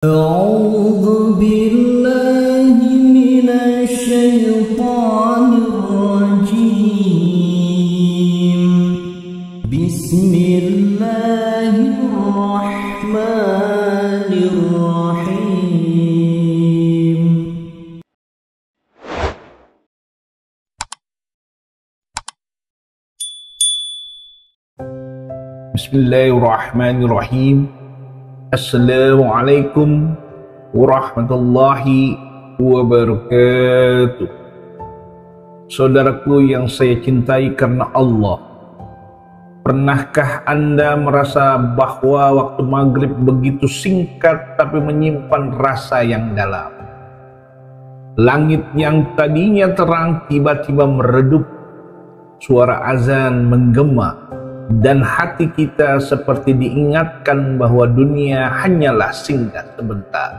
أعوذ بالله من الشيطان الرجيم بسم الله الرحمن الرحيم بسم الله الرحمن الرحيم. Assalamualaikum warahmatullahi wabarakatuh. Saudaraku yang saya cintai karena Allah, pernahkah Anda merasa bahwa waktu maghrib begitu singkat tapi menyimpan rasa yang dalam? Langit yang tadinya terang tiba-tiba meredup, suara azan menggema, dan hati kita seperti diingatkan bahwa dunia hanyalah singgah sebentar.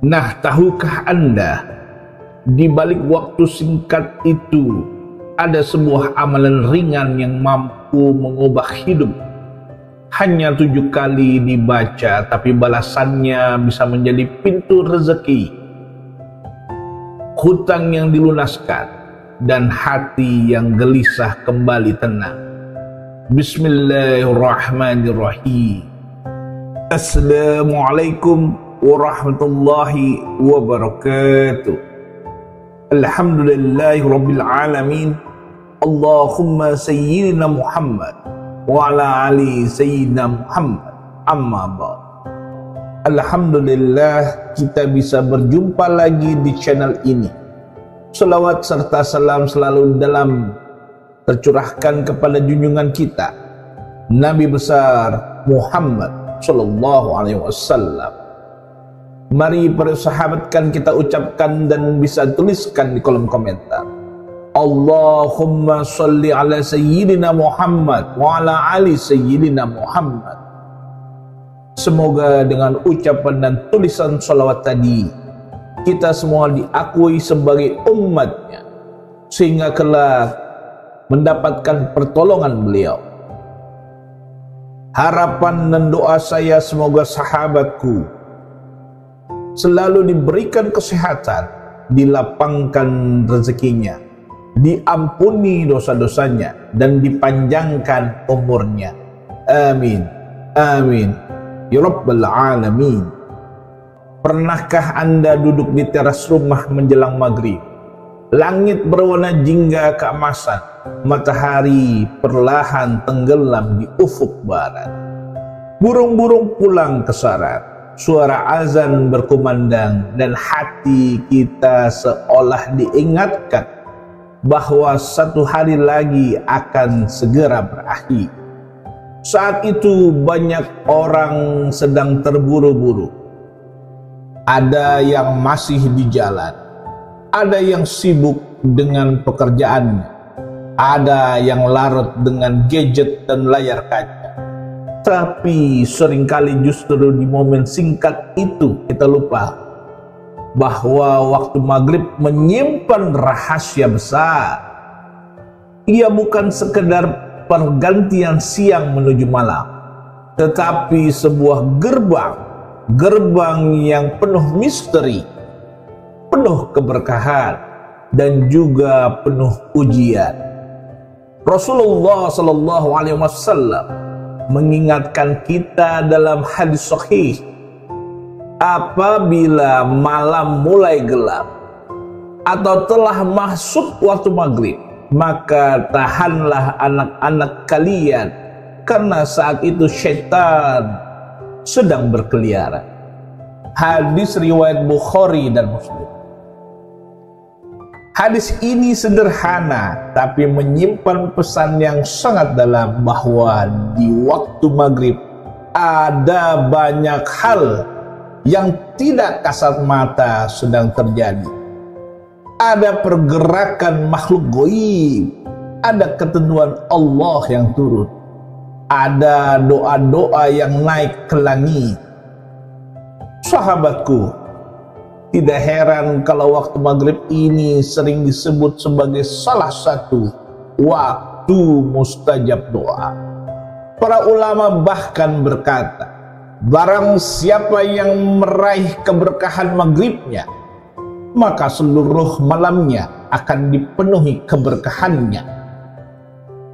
Nah, tahukah Anda, di balik waktu singkat itu ada sebuah amalan ringan yang mampu mengubah hidup. Hanya 7 kali dibaca, tapi balasannya bisa menjadi pintu rezeki, hutang yang dilunaskan, dan hati yang gelisah kembali tenang. Bismillahirrahmanirrahim. Assalamualaikum warahmatullahi wabarakatuh. Alhamdulillahi rabbil alamin. Allahumma sayyidina Muhammad wa ala ali sayyidina Muhammad, amma ba'd. Alhamdulillah kita bisa berjumpa lagi di channel ini. Selawat serta salam selalu dalam tercurahkan kepada junjungan kita Nabi besar Muhammad sallallahu alaihi wasallam. Mari para sahabat kan kita ucapkan dan bisa tuliskan di kolom komentar, Allahumma sholli ala sayyidina Muhammad wa ala ali sayyidina Muhammad. Semoga dengan ucapan dan tulisan salawat tadi kita semua diakui sebagai umatnya, sehingga kelak mendapatkan pertolongan beliau. Harapan dan doa saya semoga sahabatku selalu diberikan kesehatan, dilapangkan rezekinya, diampuni dosa-dosanya, dan dipanjangkan umurnya. Amin, amin, ya rabbal alamin. Pernahkah Anda duduk di teras rumah menjelang maghrib? Langit berwarna jingga keemasan, matahari perlahan tenggelam di ufuk barat. Burung-burung pulang ke sarang, suara azan berkumandang, dan hati kita seolah diingatkan bahwa satu hari lagi akan segera berakhir. Saat itu banyak orang sedang terburu-buru. Ada yang masih di jalan, ada yang sibuk dengan pekerjaannya, ada yang larut dengan gadget dan layar kaca. Tapi seringkali justru di momen singkat itu kita lupa bahwa waktu maghrib menyimpan rahasia besar. Ia bukan sekedar pergantian siang menuju malam, tetapi sebuah gerbang yang penuh misteri, penuh keberkahan, dan juga penuh ujian. Rasulullah sallallahu alaihi wasallam mengingatkan kita dalam hadis sahih, apabila malam mulai gelap atau telah masuk waktu maghrib, maka tahanlah anak-anak kalian, karena saat itu syaitan sedang berkeliaran. Hadis riwayat Bukhari dan Muslim. Hadis ini sederhana tapi menyimpan pesan yang sangat dalam, bahwa di waktu maghrib ada banyak hal yang tidak kasat mata sedang terjadi. Ada pergerakan makhluk gaib, ada ketentuan Allah yang turun, ada doa-doa yang naik ke langit. Sahabatku, tidak heran kalau waktu maghrib ini sering disebut sebagai salah satu waktu mustajab doa. Para ulama bahkan berkata, Barang siapa yang meraih keberkahan maghribnya, maka seluruh malamnya akan dipenuhi keberkahannya.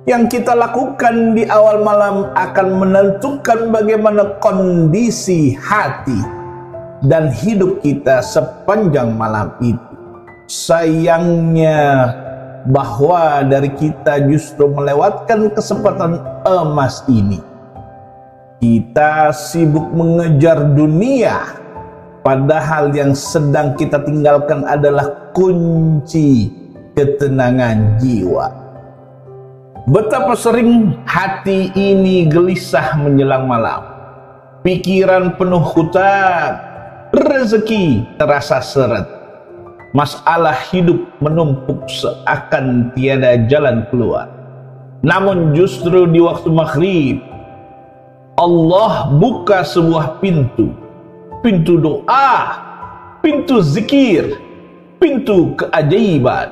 Yang kita lakukan di awal malam akan menentukan bagaimana kondisi hati dan hidup kita sepanjang malam itu. Sayangnya bahwa dari kita justru melewatkan kesempatan emas ini. Kita sibuk mengejar dunia, padahal yang sedang kita tinggalkan adalah kunci ketenangan jiwa. Betapa sering hati ini gelisah menjelang malam. Pikiran penuh hutang, rezeki terasa seret. Masalah hidup menumpuk seakan tiada jalan keluar. Namun justru di waktu maghrib, Allah buka sebuah pintu. Pintu doa, pintu zikir, pintu keajaiban.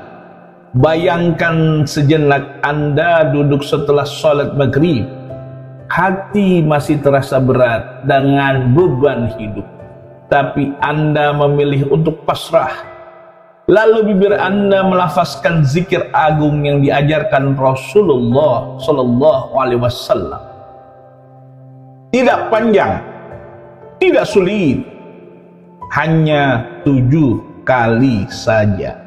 Bayangkan sejenak Anda duduk setelah sholat maghrib. Hati masih terasa berat dengan beban hidup. Tapi Anda memilih untuk pasrah. Lalu bibir Anda melafazkan zikir agung yang diajarkan Rasulullah Sallallahu Alaihi Wasallam. Tidak panjang, tidak sulit, hanya 7 kali saja.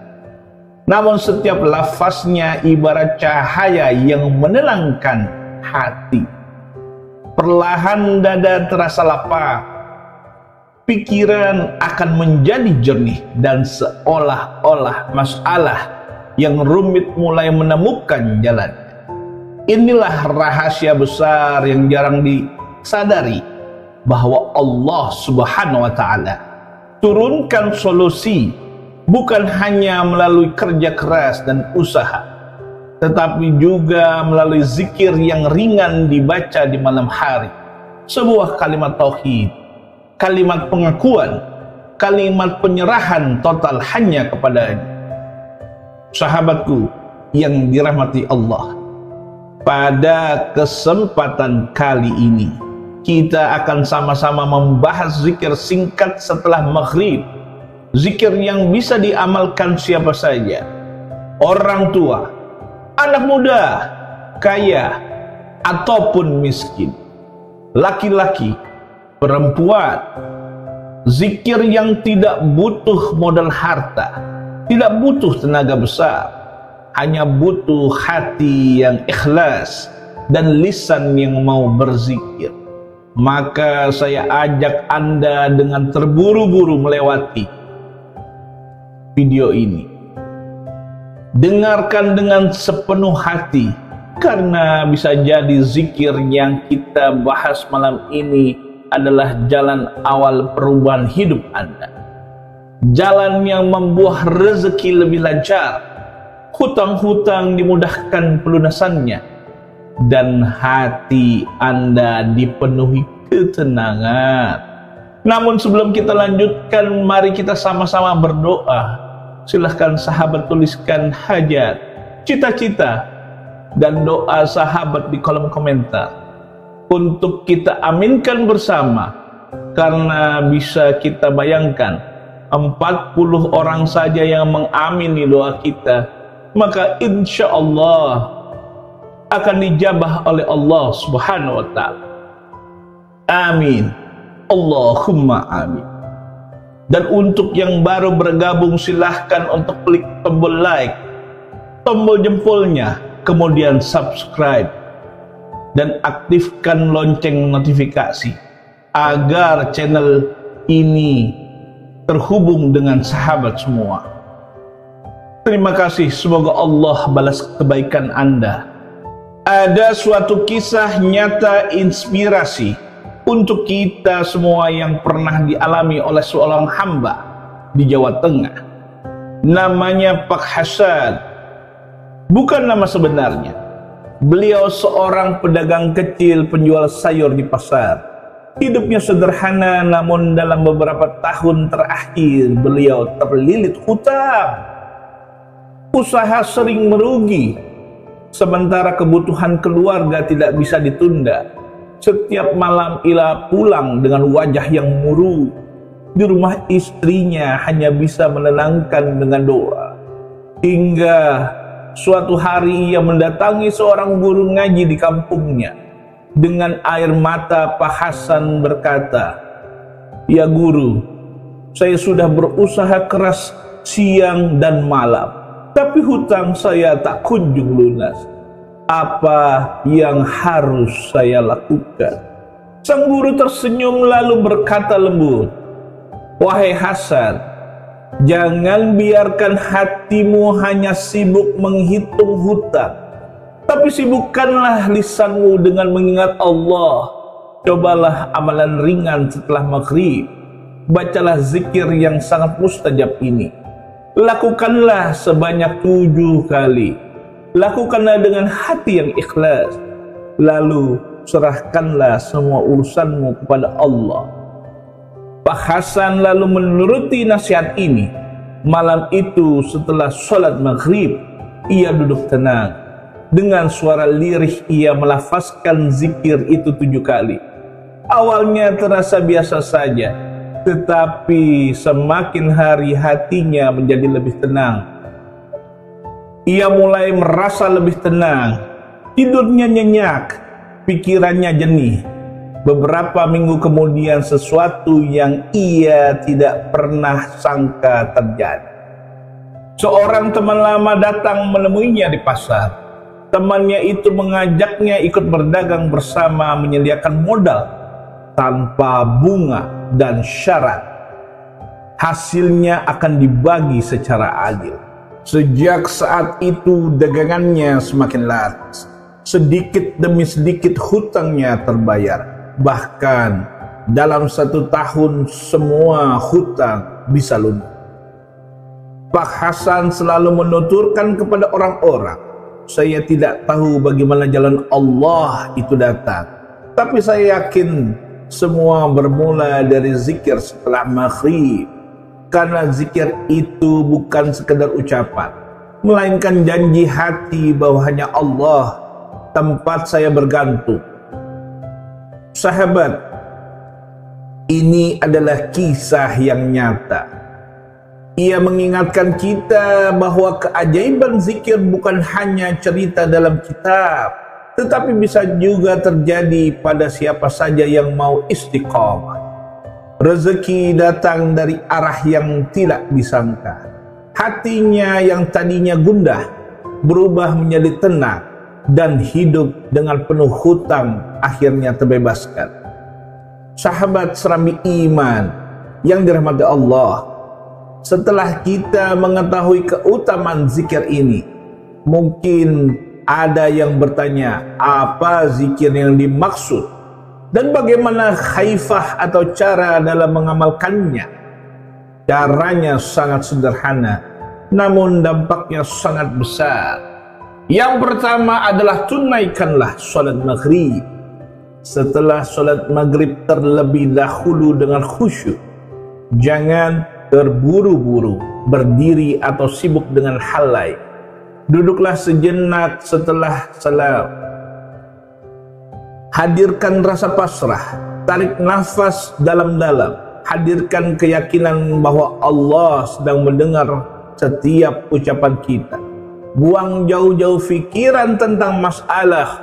Namun setiap lafaznya ibarat cahaya yang menenangkan hati. Perlahan dada terasa lapang. Pikiran akan menjadi jernih dan seolah-olah masalah yang rumit mulai menemukan jalan. Inilah rahasia besar yang jarang disadari, bahwa Allah Subhanahu wa Ta'ala turunkan solusi bukan hanya melalui kerja keras dan usaha, tetapi juga melalui zikir yang ringan dibaca di malam hari. Sebuah kalimat tauhid, kalimat pengakuan, kalimat penyerahan total hanya kepadanya. Sahabatku yang dirahmati Allah, pada kesempatan kali ini kita akan sama-sama membahas zikir singkat setelah maghrib. Zikir yang bisa diamalkan siapa saja, orang tua, anak muda, kaya ataupun miskin, laki-laki, perempuan. Zikir yang tidak butuh modal harta, tidak butuh tenaga besar, hanya butuh hati yang ikhlas dan lisan yang mau berzikir. Maka saya ajak Anda dengan terburu-buru melewati video ini. Dengarkan dengan sepenuh hati, karena bisa jadi zikir yang kita bahas malam ini adalah jalan awal perubahan hidup Anda. Jalan yang membuah rezeki lebih lancar, hutang-hutang dimudahkan pelunasannya, dan hati Anda dipenuhi ketenangan. Namun sebelum kita lanjutkan, mari kita sama-sama berdoa. Silahkan sahabat tuliskan hajat, cita-cita, dan doa sahabat di kolom komentar untuk kita aminkan bersama. Karena bisa kita bayangkan 40 orang saja yang mengamini doa kita, maka insya Allah akan dijabah oleh Allah Subhanahu wa Ta'ala. Amin, Allahumma amin. Dan untuk yang baru bergabung, silahkan untuk klik tombol like, tombol jempolnya, kemudian subscribe, dan aktifkan lonceng notifikasi agar channel ini terhubung dengan sahabat semua. Terima kasih, semoga Allah balas kebaikan Anda. Ada suatu kisah nyata inspirasi untuk kita semua yang pernah dialami oleh seorang hamba di Jawa Tengah. Namanya Pak Hasan. Bukan nama sebenarnya. Beliau seorang pedagang kecil penjual sayur di pasar. Hidupnya sederhana, namun dalam beberapa tahun terakhir beliau terlilit hutang. Usaha sering merugi, sementara kebutuhan keluarga tidak bisa ditunda. Setiap malam ia pulang dengan wajah yang murung. Di rumah istrinya hanya bisa menenangkan dengan doa. Hingga suatu hari ia mendatangi seorang guru ngaji di kampungnya. Dengan air mata Pak Hasan berkata, "Ya guru, saya sudah berusaha keras siang dan malam, tapi hutang saya tak kunjung lunas. Apa yang harus saya lakukan?" Sang guru tersenyum lalu berkata lembut, "Wahai Hasan, jangan biarkan hatimu hanya sibuk menghitung hutang, tapi sibukkanlah lisanmu dengan mengingat Allah. Cobalah amalan ringan setelah maghrib. Bacalah zikir yang sangat mustajab ini. Lakukanlah sebanyak 7 kali. Lakukanlah dengan hati yang ikhlas. Lalu serahkanlah semua urusanmu kepada Allah." Pak Hasan lalu menuruti nasihat ini. Malam itu setelah sholat maghrib, ia duduk tenang. Dengan suara lirih ia melafazkan zikir itu 7 kali. Awalnya terasa biasa saja, tetapi semakin hari hatinya menjadi lebih tenang. Ia mulai merasa lebih tenang, tidurnya nyenyak, pikirannya jernih. Beberapa minggu kemudian sesuatu yang ia tidak pernah sangka terjadi. Seorang teman lama datang menemuinya di pasar. Temannya itu mengajaknya ikut berdagang bersama, menyediakan modal tanpa bunga dan syarat. Hasilnya akan dibagi secara adil. Sejak saat itu dagangannya semakin laris. Sedikit demi sedikit hutangnya terbayar. Bahkan dalam 1 tahun semua hutang bisa lunas. Pak Hasan selalu menuturkan kepada orang-orang, "Saya tidak tahu bagaimana jalan Allah itu datang, tapi saya yakin semua bermula dari zikir setelah maghrib. Karena zikir itu bukan sekedar ucapan, melainkan janji hati bahwa hanya Allah tempat saya bergantung." Sahabat, ini adalah kisah yang nyata. Ia mengingatkan kita bahwa keajaiban zikir bukan hanya cerita dalam kitab, tetapi bisa juga terjadi pada siapa saja yang mau istiqomah. Rezeki datang dari arah yang tidak disangka. Hatinya yang tadinya gundah berubah menjadi tenang, dan hidup dengan penuh hutang akhirnya terbebaskan. Sahabat serambi iman yang dirahmati Allah, setelah kita mengetahui keutamaan zikir ini, mungkin ada yang bertanya, apa zikir yang dimaksud dan bagaimana khaifah atau cara dalam mengamalkannya? Caranya sangat sederhana, namun dampaknya sangat besar. Yang pertama adalah tunaikanlah sholat maghrib. Setelah sholat maghrib terlebih dahulu dengan khusyuk. Jangan terburu-buru berdiri atau sibuk dengan hal lain. Duduklah sejenak setelah salam. Hadirkan rasa pasrah, tarik nafas dalam-dalam. Hadirkan keyakinan bahwa Allah sedang mendengar setiap ucapan kita. Buang jauh-jauh pikiran tentang masalah,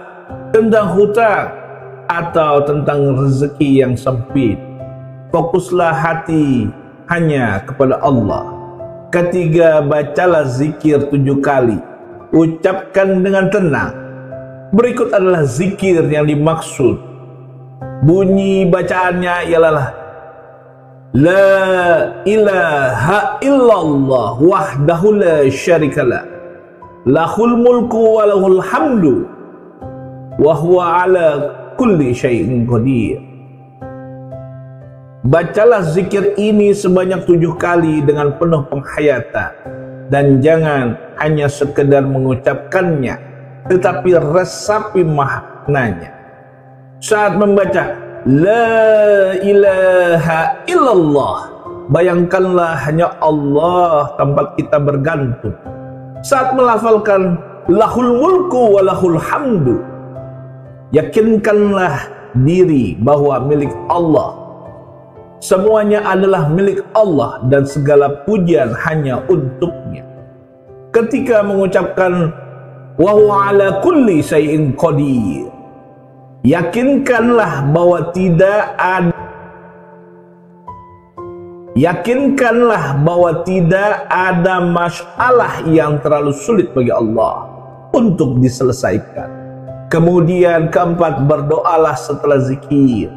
tentang hutang, atau tentang rezeki yang sempit. Fokuslah hati hanya kepada Allah. Ketiga, bacalah zikir 7 kali. Ucapkan dengan tenang. Berikut adalah zikir yang dimaksud. Bunyi bacaannya ialah La ilaha illallah wahdahu la syarikalah, lahul mulku wa lahul hamdu wa huwa ala kulli syai'in qadir. Bacalah zikir ini sebanyak 7 kali dengan penuh penghayatan, dan jangan hanya sekedar mengucapkannya, tetapi resapi maknanya. Saat membaca La ilaha illallah, bayangkanlah hanya Allah tempat kita bergantung. Saat melafalkan lahul mulku wa lahul hamdu, yakinkanlah diri bahwa milik Allah. Semuanya adalah milik Allah dan segala pujian hanya untuknya. Ketika mengucapkan wa huwa ala kulli syai'in qadir, yakinkanlah bahwa tidak ada masalah yang terlalu sulit bagi Allah untuk diselesaikan. Kemudian keempat, berdoalah setelah zikir.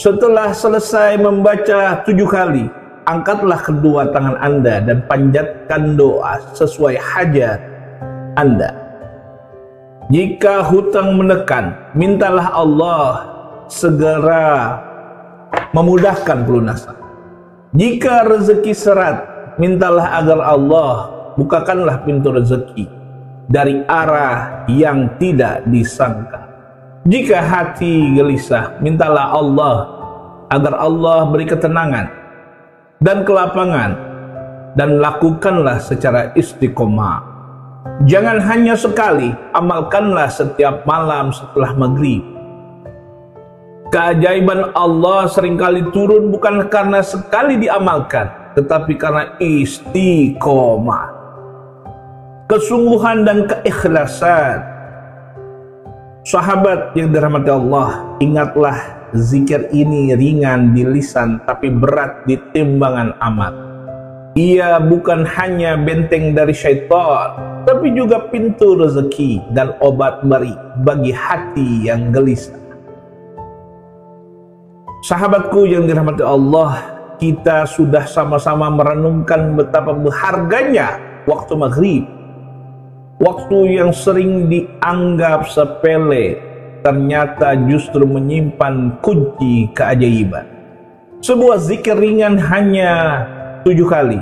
Setelah selesai membaca 7 kali, angkatlah kedua tangan Anda dan panjatkan doa sesuai hajat Anda. Jika hutang menekan, mintalah Allah segera memudahkan pelunasan. Jika rezeki serat, mintalah agar Allah bukakanlah pintu rezeki dari arah yang tidak disangka. Jika hati gelisah, mintalah Allah agar Allah beri ketenangan dan kelapangan, dan lakukanlah secara istiqomah. Jangan hanya sekali, amalkanlah setiap malam setelah maghrib. Keajaiban Allah seringkali turun bukan karena sekali diamalkan, tetapi karena istiqomah, kesungguhan dan keikhlasan. Sahabat yang dirahmati Allah, ingatlah zikir ini ringan di lisan tapi berat di timbangan amal. Ia bukan hanya benteng dari syaitan, tapi juga pintu rezeki dan obat bagi hati yang gelisah. Sahabatku yang dirahmati Allah, kita sudah sama-sama merenungkan betapa berharganya waktu maghrib. Waktu yang sering dianggap sepele, ternyata justru menyimpan kunci keajaiban. Sebuah zikir ringan hanya 7 kali,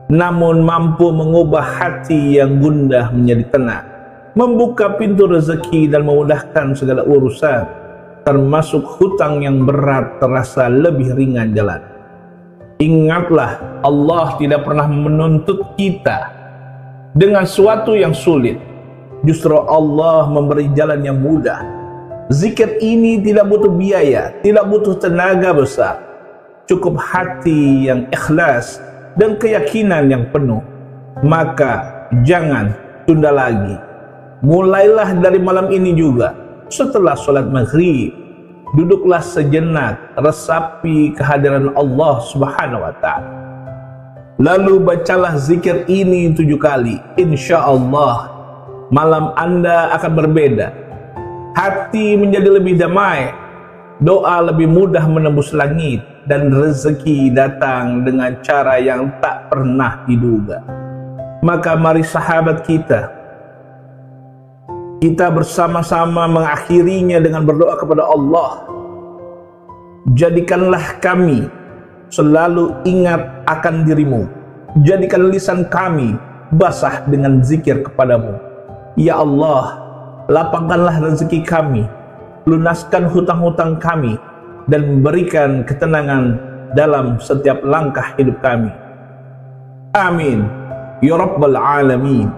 namun mampu mengubah hati yang gundah menjadi tenang, membuka pintu rezeki dan memudahkan segala urusan, termasuk hutang yang berat terasa lebih ringan jalan. Ingatlah, Allah tidak pernah menuntut kita dengan sesuatu yang sulit. Justru Allah memberi jalan yang mudah. Zikir ini tidak butuh biaya, tidak butuh tenaga besar, cukup hati yang ikhlas dan keyakinan yang penuh. Maka jangan tunda lagi. Mulailah dari malam ini juga. Setelah sholat maghrib, duduklah sejenak, resapi kehadiran Allah Subhanahu wa ta'ala. Lalu bacalah zikir ini 7 kali. Insya Allah malam Anda akan berbeda. Hati menjadi lebih damai, doa lebih mudah menembus langit, dan rezeki datang dengan cara yang tak pernah diduga. Maka mari sahabat kita bersama-sama mengakhirinya dengan berdoa kepada Allah. Jadikanlah kami selalu ingat akan dirimu. Jadikan lisan kami basah dengan zikir kepadamu. Ya Allah, lapangkanlah rezeki kami, lunaskan hutang-hutang kami, dan berikan ketenangan dalam setiap langkah hidup kami. Amin ya Rabbal Alamin.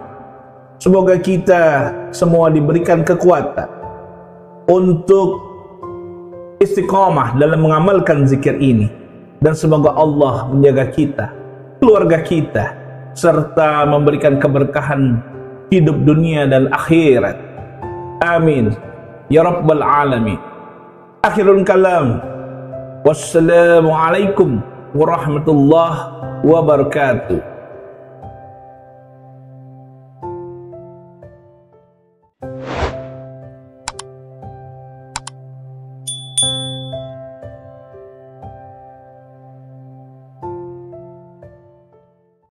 Semoga kita semua diberikan kekuatan untuk istiqomah dalam mengamalkan zikir ini, dan semoga Allah menjaga kita, keluarga kita, serta memberikan keberkahan hidup dunia dan akhirat. Amin ya Rabbal Alamin. Akhirul kalam, wassalamualaikum warahmatullahi wabarakatuh.